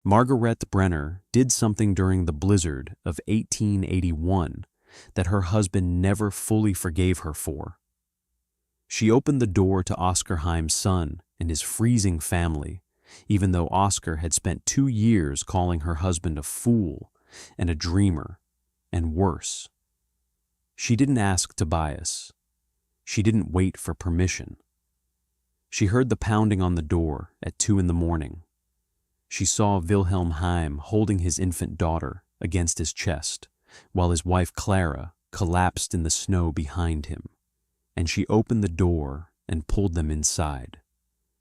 Margaret Brenner did something during the blizzard of 1881 that her husband never fully forgave her for. She opened the door to Oscar Haim's son and his freezing family, even though Oscar had spent 2 years calling her husband a fool and a dreamer, and worse. She didn't ask Tobias. She didn't wait for permission. She heard the pounding on the door at 2 a.m. She saw Wilhelm Heim holding his infant daughter against his chest, while his wife Clara collapsed in the snow behind him, and she opened the door and pulled them inside.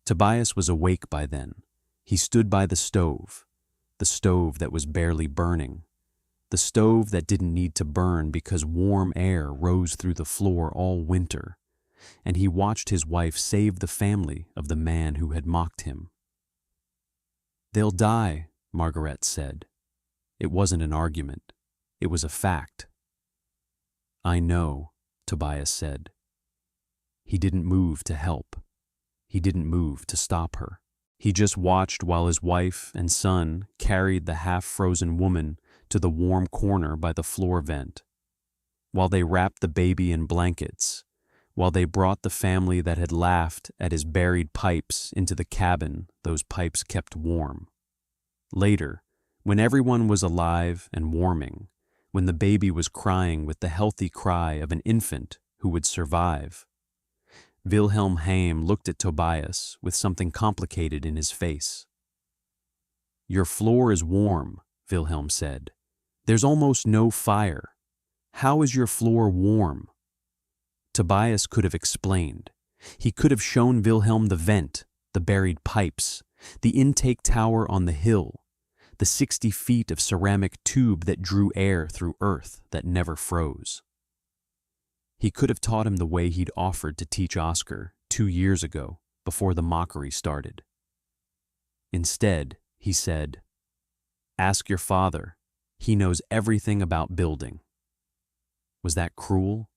Tobias was awake by then. He stood by the stove that was barely burning, the stove that didn't need to burn because warm air rose through the floor all winter, and he watched his wife save the family of the man who had mocked him. "They'll die," Margaret said. It wasn't an argument. It was a fact. "I know," Tobias said. He didn't move to help. He didn't move to stop her. He just watched while his wife and son carried the half-frozen woman to the warm corner by the floor vent, while they wrapped the baby in blankets, while they brought the family that had laughed at his buried pipes into the cabin those pipes kept warm. Later, when everyone was alive and warming, when the baby was crying with the healthy cry of an infant who would survive, Wilhelm Heim looked at Tobias with something complicated in his face. "Your floor is warm," Wilhelm said. "There's almost no fire. How is your floor warm?" Tobias could have explained. He could have shown Wilhelm the vent, the buried pipes, the intake tower on the hill, the 60 feet of ceramic tube that drew air through earth that never froze. He could have taught him the way he'd offered to teach Oscar 2 years ago, before the mockery started. Instead, he said, "Ask your father. He knows everything about building." Was that cruel?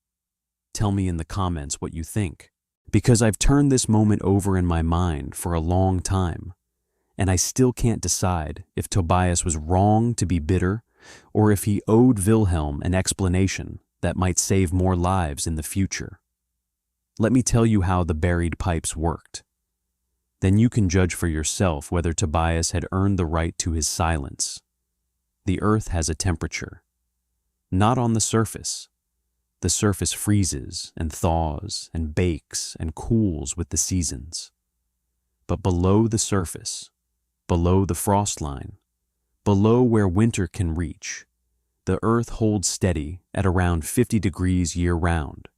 Tell me in the comments what you think, because I've turned this moment over in my mind for a long time, and I still can't decide if Tobias was wrong to be bitter or if he owed Wilhelm an explanation that might save more lives in the future. Let me tell you how the buried pipes worked. Then you can judge for yourself whether Tobias had earned the right to his silence. The earth has a temperature. Not on the surface. The surface freezes and thaws and bakes and cools with the seasons. But below the surface, below the frost line, below where winter can reach, the earth holds steady at around 50 degrees year-round.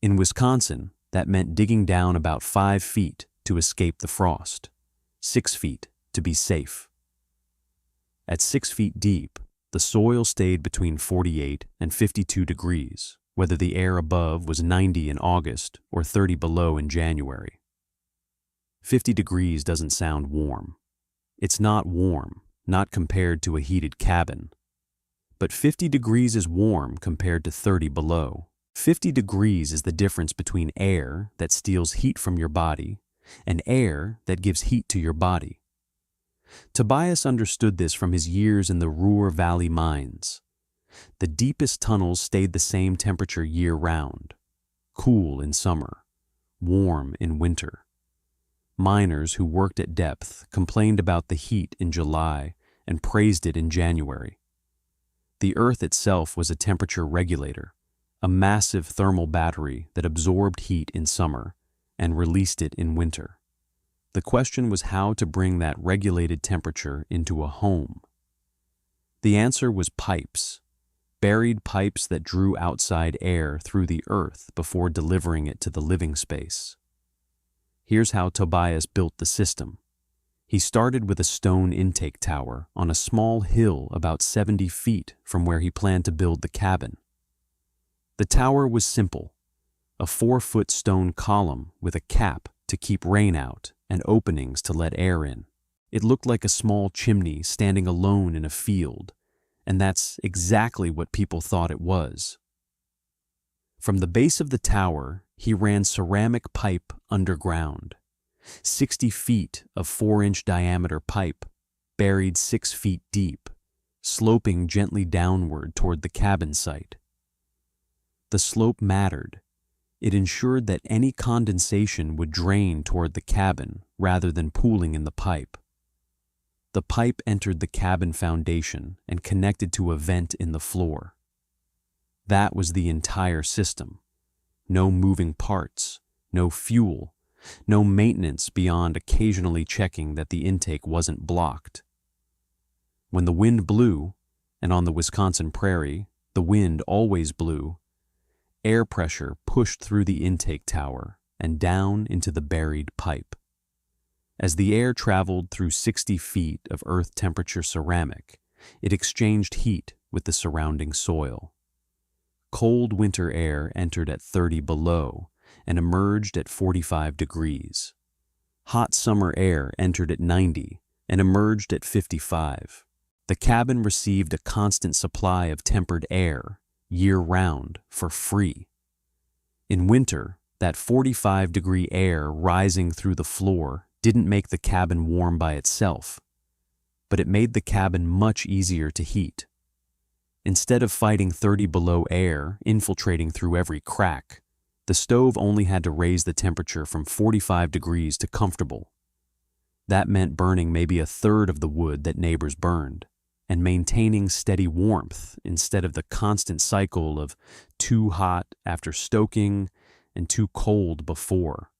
In Wisconsin, that meant digging down about 5 feet to escape the frost, 6 feet to be safe. At 6 feet deep, the soil stayed between 48 and 52 degrees, whether the air above was 90 in August or 30 below in January. 50 degrees doesn't sound warm. It's not warm, not compared to a heated cabin. But 50 degrees is warm compared to 30 below. 50 degrees is the difference between air that steals heat from your body and air that gives heat to your body. Tobias understood this from his years in the Ruhr Valley mines. The deepest tunnels stayed the same temperature year-round, cool in summer, warm in winter. Miners who worked at depth complained about the heat in July and praised it in January. The earth itself was a temperature regulator, a massive thermal battery that absorbed heat in summer and released it in winter. The question was how to bring that regulated temperature into a home. The answer was pipes, buried pipes that drew outside air through the earth before delivering it to the living space. Here's how Tobias built the system. He started with a stone intake tower on a small hill about 70 feet from where he planned to build the cabin. The tower was simple, a 4-foot stone column with a cap to keep rain out and openings to let air in. It looked like a small chimney standing alone in a field, and that's exactly what people thought it was. From the base of the tower, he ran ceramic pipe underground. 60 feet of 4-inch diameter pipe, buried 6 feet deep, sloping gently downward toward the cabin site. The slope mattered. It ensured that any condensation would drain toward the cabin rather than pooling in the pipe. The pipe entered the cabin foundation and connected to a vent in the floor. That was the entire system. No moving parts, no fuel, no maintenance beyond occasionally checking that the intake wasn't blocked. When the wind blew, and on the Wisconsin prairie, the wind always blew, air pressure pushed through the intake tower and down into the buried pipe. As the air traveled through 60 feet of earth temperature ceramic, it exchanged heat with the surrounding soil. Cold winter air entered at 30 below and emerged at 45 degrees. Hot summer air entered at 90 and emerged at 55. The cabin received a constant supply of tempered air, year-round, for free. In winter, that 45-degree air rising through the floor didn't make the cabin warm by itself, but it made the cabin much easier to heat. Instead of fighting 30 below air infiltrating through every crack, the stove only had to raise the temperature from 45 degrees to comfortable. That meant burning maybe a third of the wood that neighbors burned, and maintaining steady warmth instead of the constant cycle of too hot after stoking and too cold before.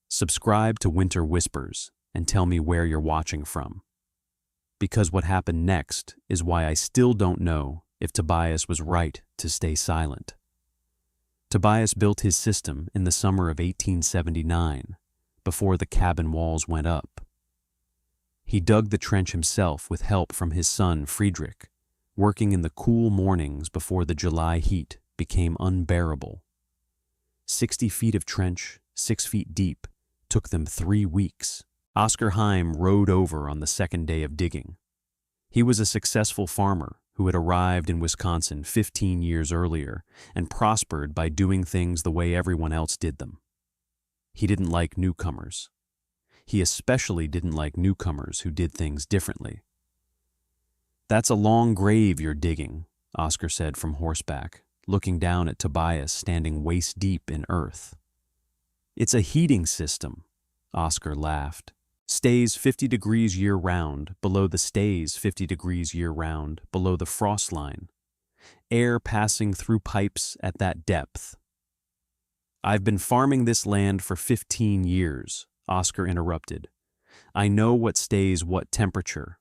Subscribe to Winter Whispers and tell me where you're watching from. Because what happened next is why I still don't know if Tobias was right to stay silent. Tobias built his system in the summer of 1879, before the cabin walls went up. He dug the trench himself with help from his son Friedrich, working in the cool mornings before the July heat became unbearable. 60 feet of trench, 6 feet deep, took them 3 weeks. Oscar Heim rode over on the second day of digging. He was a successful farmer who had arrived in Wisconsin 15 years earlier and prospered by doing things the way everyone else did them. He didn't like newcomers. He especially didn't like newcomers who did things differently. "That's a long grave you're digging," Oscar said from horseback, looking down at Tobias standing waist-deep in earth. "It's a heating system," Oscar laughed. "Stays 50 degrees year-round below the stays 50 degrees year-round below the frost line. Air passing through pipes at that depth." "I've been farming this land for 15 years, Oscar interrupted. "I know what stays what temperature.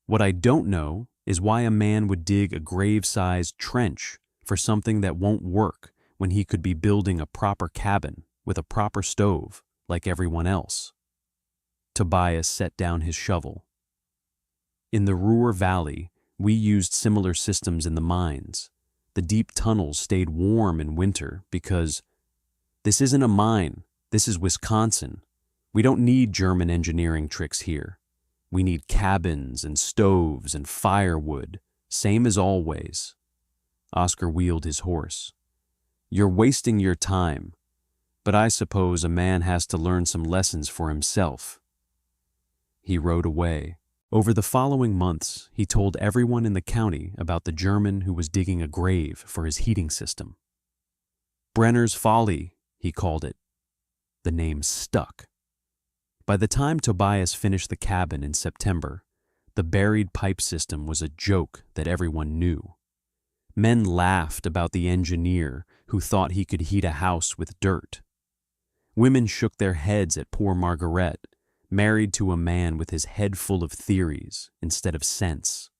What I don't know is why a man would dig a grave-sized trench for something that won't work when he could be building a proper cabin with a proper stove like everyone else." Tobias set down his shovel. "In the Ruhr Valley, we used similar systems in the mines. The deep tunnels stayed warm in winter because this isn't a mine, this is Wisconsin. We don't need German engineering tricks here. We need cabins and stoves and firewood, same as always." Oscar wheeled his horse. "You're wasting your time, but I suppose a man has to learn some lessons for himself." He rode away. Over the following months, he told everyone in the county about the German who was digging a grave for his heating system. Brenner's Folly, he called it. The name stuck. By the time Tobias finished the cabin in September, the buried pipe system was a joke that everyone knew. Men laughed about the engineer who thought he could heat a house with dirt. Women shook their heads at poor Margaret, married to a man with his head full of theories instead of sense.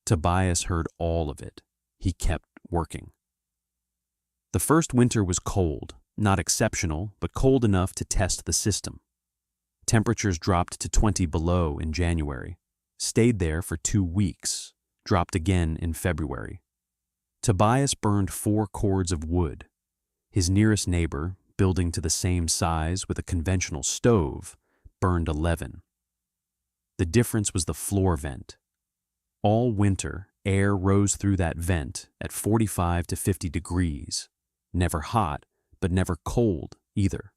Tobias heard all of it. He kept working. The first winter was cold, not exceptional, but cold enough to test the system. Temperatures dropped to 20 below in January, stayed there for 2 weeks, dropped again in February. Tobias burned 4 cords of wood. His nearest neighbor, building to the same size with a conventional stove, burned 11. The difference was the floor vent. All winter, air rose through that vent at 45 to 50 degrees, never hot, but never cold either.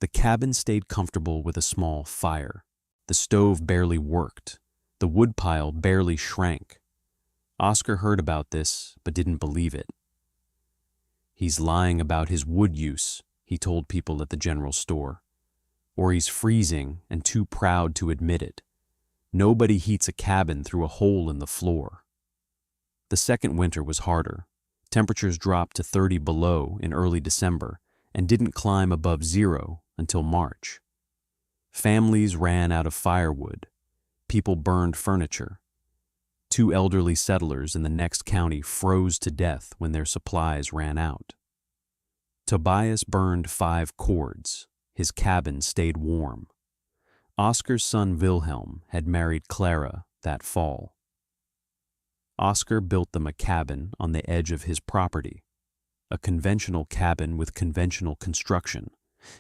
The cabin stayed comfortable with a small fire. The stove barely worked. The woodpile barely shrank. Oscar heard about this, but didn't believe it. "He's lying about his wood use," he told people at the general store. "Or he's freezing and too proud to admit it. Nobody heats a cabin through a hole in the floor." The second winter was harder. Temperatures dropped to 30 below in early December and didn't climb above zero until March. Families ran out of firewood. People burned furniture. 2 elderly settlers in the next county froze to death when their supplies ran out. Tobias burned 5 cords. His cabin stayed warm. Oscar's son Wilhelm had married Clara that fall. Oscar built them a cabin on the edge of his property, a conventional cabin with conventional construction,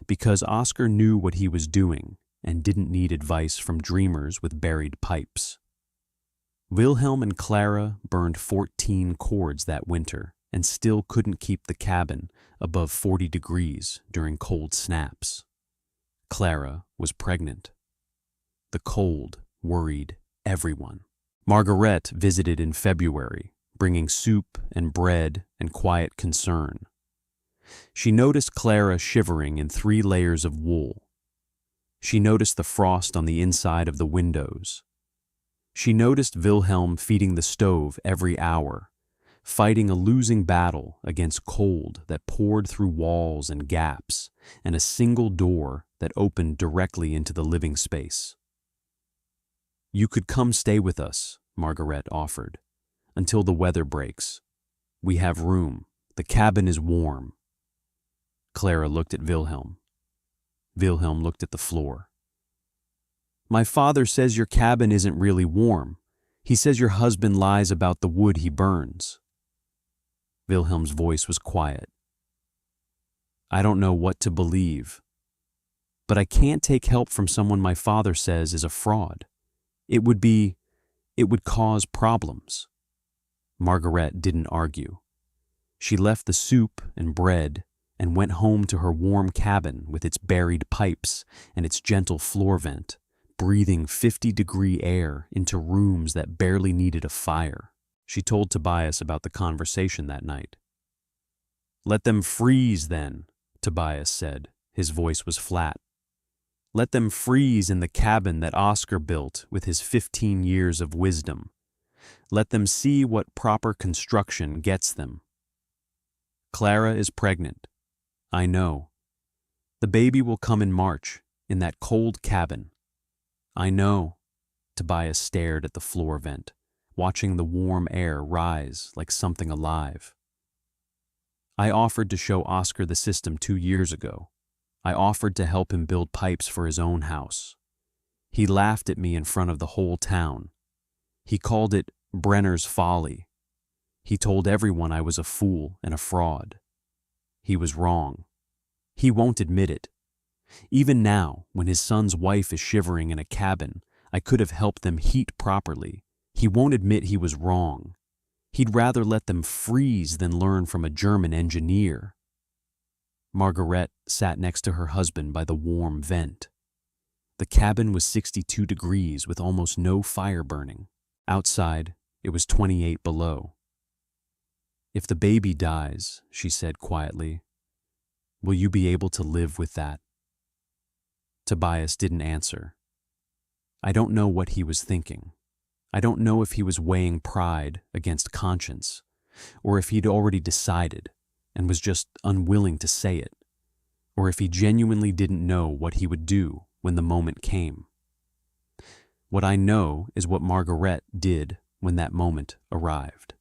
because Oscar knew what he was doing and didn't need advice from dreamers with buried pipes. Wilhelm and Clara burned 14 cords that winter and still couldn't keep the cabin above 40 degrees during cold snaps. Clara was pregnant. The cold worried everyone. Margaret visited in February, bringing soup and bread and quiet concern. She noticed Clara shivering in 3 layers of wool. She noticed the frost on the inside of the windows. She noticed Wilhelm feeding the stove every hour, fighting a losing battle against cold that poured through walls and gaps, and a single door that opened directly into the living space. "You could come stay with us," Margaret offered, "until the weather breaks. We have room. The cabin is warm." Clara looked at Wilhelm. Wilhelm looked at the floor. "My father says your cabin isn't really warm. He says your husband lies about the wood he burns." Wilhelm's voice was quiet. "I don't know what to believe. But I can't take help from someone my father says is a fraud. It would cause problems." Margaret didn't argue. She left the soup and bread and went home to her warm cabin with its buried pipes and its gentle floor vent, breathing 50-degree air into rooms that barely needed a fire. She told Tobias about the conversation that night. "Let them freeze then," Tobias said. His voice was flat. "Let them freeze in the cabin that Oscar built with his 15 years of wisdom. Let them see what proper construction gets them. Clara is pregnant. I know. The baby will come in March, in that cold cabin. I know." Tobias stared at the floor vent, watching the warm air rise like something alive. "I offered to show Oscar the system 2 years ago. I offered to help him build pipes for his own house. He laughed at me in front of the whole town. He called it Brenner's folly. He told everyone I was a fool and a fraud. He was wrong. He won't admit it. Even now, when his son's wife is shivering in a cabin, I could have helped them heat properly. He won't admit he was wrong. He'd rather let them freeze than learn from a German engineer." Margaret sat next to her husband by the warm vent. The cabin was 62 degrees with almost no fire burning. Outside, it was 28 below. "If the baby dies," she said quietly, "will you be able to live with that?" Tobias didn't answer. I don't know what he was thinking. I don't know if he was weighing pride against conscience, or if he'd already decided and was just unwilling to say it, or if he genuinely didn't know what he would do when the moment came. What I know is what Margaret did when that moment arrived.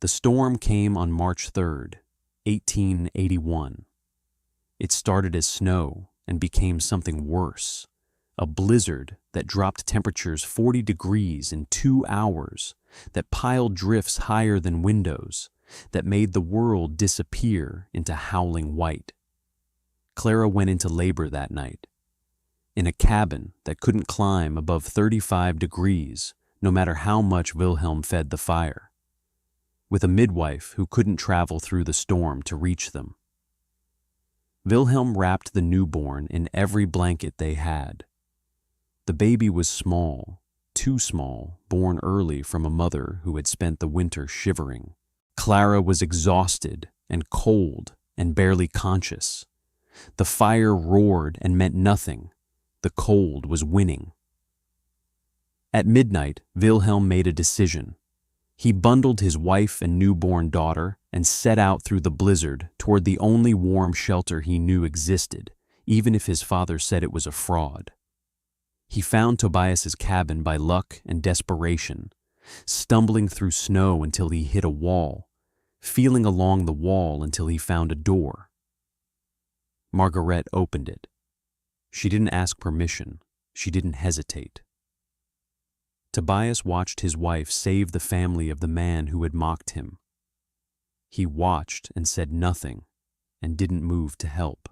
The storm came on March 3rd, 1881. It started as snow and became something worse, a blizzard that dropped temperatures 40 degrees in 2 hours, that piled drifts higher than windows, that made the world disappear into howling white. Clara went into labor that night, in a cabin that couldn't climb above 35 degrees, no matter how much Wilhelm fed the fire, with a midwife who couldn't travel through the storm to reach them. Wilhelm wrapped the newborn in every blanket they had. The baby was small, too small, born early from a mother who had spent the winter shivering. Clara was exhausted and cold and barely conscious. The fire roared and meant nothing. The cold was winning. At midnight, Wilhelm made a decision. He bundled his wife and newborn daughter and set out through the blizzard toward the only warm shelter he knew existed, even if his father said it was a fraud. He found Tobias's cabin by luck and desperation, stumbling through snow until he hit a wall, feeling along the wall until he found a door. Margaret opened it. She didn't ask permission. She didn't hesitate. Tobias watched his wife save the family of the man who had mocked him. He watched and said nothing, and didn't move to help.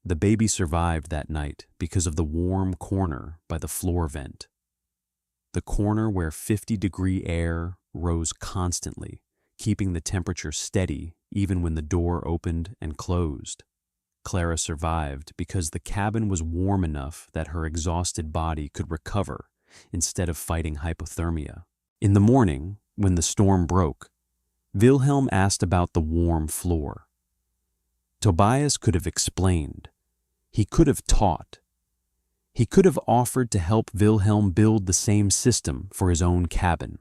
The baby survived that night because of the warm corner by the floor vent. The corner where 50-degree air rose constantly, keeping the temperature steady even when the door opened and closed. Clara survived because the cabin was warm enough that her exhausted body could recover instead of fighting hypothermia. In the morning, when the storm broke, Wilhelm asked about the warm floor. Tobias could have explained. He could have taught. He could have offered to help Wilhelm build the same system for his own cabin,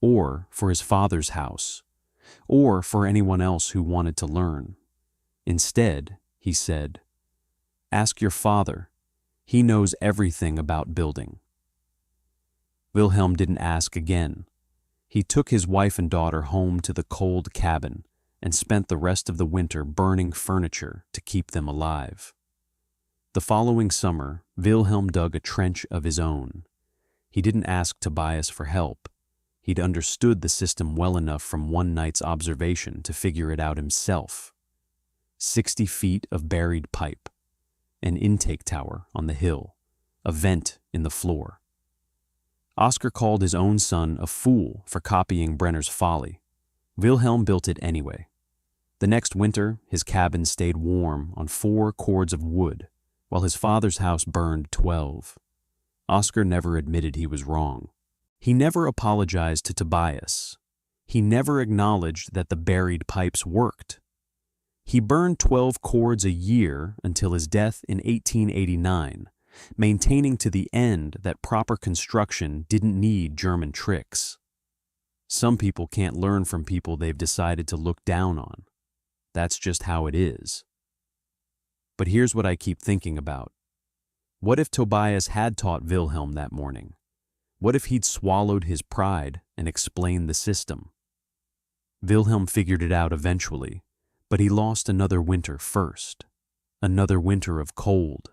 or for his father's house, or for anyone else who wanted to learn. Instead, he said, "Ask your father. He knows everything about building." Wilhelm didn't ask again. He took his wife and daughter home to the cold cabin and spent the rest of the winter burning furniture to keep them alive. The following summer, Wilhelm dug a trench of his own. He didn't ask Tobias for help. He'd understood the system well enough from one night's observation to figure it out himself. 60 feet of buried pipe, an intake tower on the hill, a vent in the floor. Oscar called his own son a fool for copying Brenner's folly. Wilhelm built it anyway. The next winter, his cabin stayed warm on 4 cords of wood, while his father's house burned 12. Oscar never admitted he was wrong. He never apologized to Tobias. He never acknowledged that the buried pipes worked. He burned 12 cords a year until his death in 1889, maintaining to the end that proper construction didn't need German tricks. Some people can't learn from people they've decided to look down on. That's just how it is. But here's what I keep thinking about. What if Tobias had taught Wilhelm that morning? What if he'd swallowed his pride and explained the system? Wilhelm figured it out eventually, but he lost another winter first. Another winter of cold.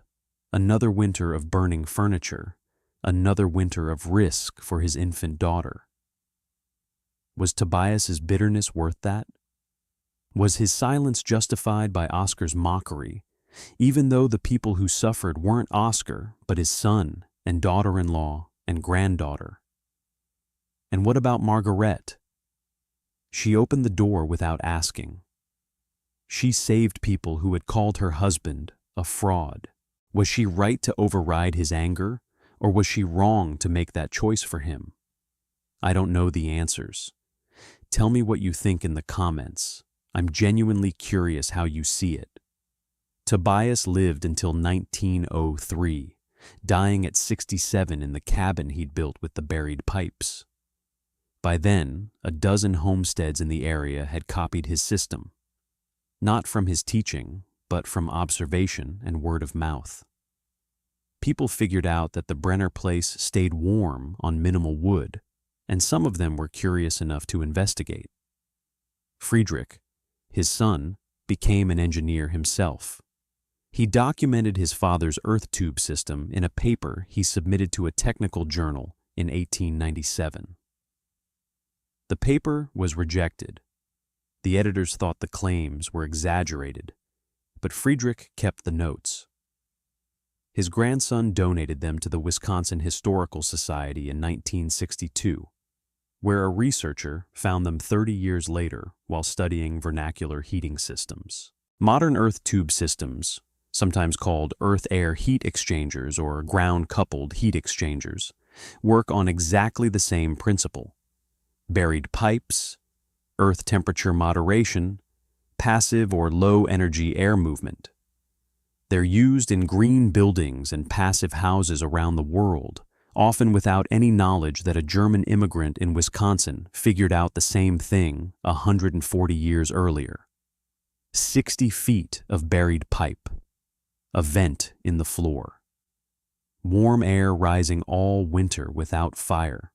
Another winter of burning furniture. Another winter of risk for his infant daughter. Was Tobias's bitterness worth that? Was his silence justified by Oscar's mockery, even though the people who suffered weren't Oscar, but his son and daughter-in-law and granddaughter? And what about Margaret? She opened the door without asking. She saved people who had called her husband a fraud. Was she right to override his anger, or was she wrong to make that choice for him? I don't know the answers. Tell me what you think in the comments. I'm genuinely curious how you see it. Tobias lived until 1903, dying at 67 in the cabin he'd built with the buried pipes. By then, a dozen homesteads in the area had copied his system. Not from his teaching, but from observation and word of mouth. People figured out that the Brenner place stayed warm on minimal wood, and some of them were curious enough to investigate. Friedrich, his son, became an engineer himself. He documented his father's earth tube system in a paper he submitted to a technical journal in 1897. The paper was rejected. The editors thought the claims were exaggerated, but Friedrich kept the notes. His grandson donated them to the Wisconsin Historical Society in 1962, where a researcher found them 30 years later while studying vernacular heating systems. Modern earth tube systems, sometimes called earth-air heat exchangers or ground-coupled heat exchangers, work on exactly the same principle. Buried pipes, earth temperature moderation, passive or low-energy air movement. They're used in green buildings and passive houses around the world, often without any knowledge that a German immigrant in Wisconsin figured out the same thing 140 years earlier. 60 feet of buried pipe, a vent in the floor. Warm air rising all winter without fire.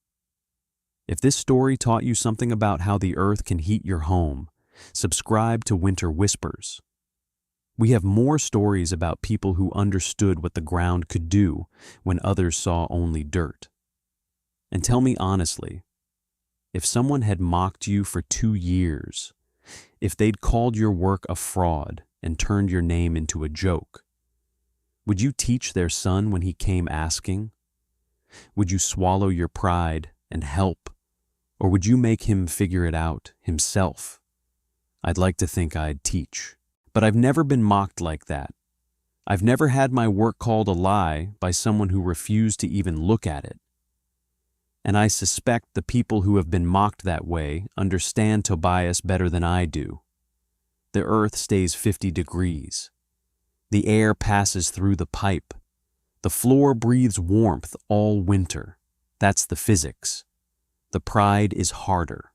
If this story taught you something about how the earth can heat your home, subscribe to Winter Whispers. We have more stories about people who understood what the ground could do when others saw only dirt. And tell me honestly, if someone had mocked you for 2 years, if they'd called your work a fraud and turned your name into a joke, would you teach their son when he came asking? Would you swallow your pride and help, or would you make him figure it out himself? I'd like to think I'd teach. But I've never been mocked like that. I've never had my work called a lie by someone who refused to even look at it. And I suspect the people who have been mocked that way understand Tobias better than I do. The earth stays 50 degrees. The air passes through the pipe. The floor breathes warmth all winter. That's the physics. The pride is harder.